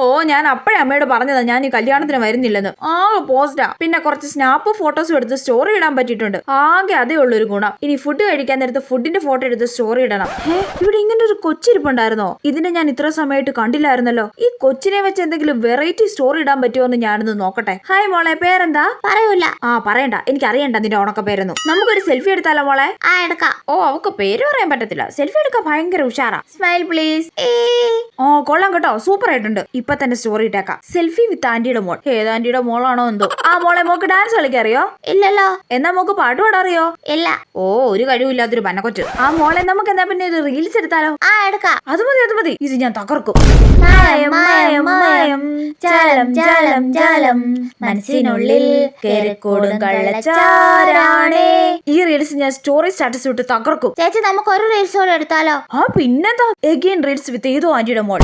ഓ ഞാൻ അപ്പഴേ അമ്മയോട് പറഞ്ഞതാ ഞാൻ ഈ കല്യാണത്തിന് വരുന്നില്ലെന്ന്. ആകെ പോസ്റ്റാ. പിന്നെ കുറച്ച് സ്നാപ്പ് ഫോട്ടോസും എടുത്ത് സ്റ്റോറി ഇടാൻ പറ്റിയിട്ടുണ്ട്. ആകെ അതേ ഉള്ളൊരു ഗുണം. ഇനി ഫുഡ് കഴിക്കാൻ നേരത്ത് ഫുഡിന്റെ ഫോട്ടോ എടുത്ത് സ്റ്റോറി ഇടണം. ഇവിടെ ഇങ്ങനെ ഒരു കൊച്ചിരിപ്പുണ്ടായിരുന്നോ? ഇതിനെ ഞാൻ ഇത്ര സമയമായിട്ട് കണ്ടില്ലായിരുന്നല്ലോ. ഈ കൊച്ചിനെ വെച്ച് എന്തെങ്കിലും വെറൈറ്റി സ്റ്റോറി ഇടാൻ പറ്റുമോ എന്ന് ഞാനൊന്ന് നോക്കട്ടെ. ഹായ് മോളെ, പേരെന്താ? പറയൂല. പറയണ്ട, എനിക്ക് അറിയണ്ട നിന്റെ ഉണക്ക പേരൊന്നും. നമുക്കൊരു സെൽഫി എടുത്താലോ മോളെ? എടുക്കാം. ഓ അവക്ക് പേര് പറയാൻ പറ്റത്തില്ല. സെൽഫി എടുക്കാൻ ഭയങ്കര ഉഷാറാ. Smile please. കൊള്ളാം കേട്ടോ, സൂപ്പർ ആയിട്ടുണ്ട്. ഇപ്പൊ തന്നെ സ്റ്റോറി ഇട്ടേക്കാം. സെൽഫി വിത്ത് ആന്റിയുടെ മോൾ. ഏത് ആന്റിയുടെ മോളാണോ എന്തോ. മോളെ, മോക്ക് ഡാൻസ് കളിക്കാൻ അറിയോ? ഇല്ലല്ലോ. എന്നാ മോക്ക് പാട്ട് പാടാറിയോ? ഇല്ല. ഓ ഒരു കഴിവില്ലാത്തൊരു പന്നക്കൊച്ച്. മോളെ, നമുക്ക് എന്താ പിന്നെ ഒരു റീൽസ് എടുത്താലോ? എടുക്കാം. അത് മതി, അത് മതി. ഇത് ഞാൻ തകർക്കും. മനസ്സിനുള്ളിൽ ഈ റീൽസ് ഞാൻ സ്റ്റോറി സ്റ്റാറ്റസ് ഇട്ട് തകർക്കും. ചേച്ചി, നമുക്ക് ഒരു റീൽസ് കൂടെ എടുത്താലോ? പിന്നെന്താ, എഗെയിൻ റീൽസ് വിത്ത് ഏതോ ആന്റിയുടെ മോൾ.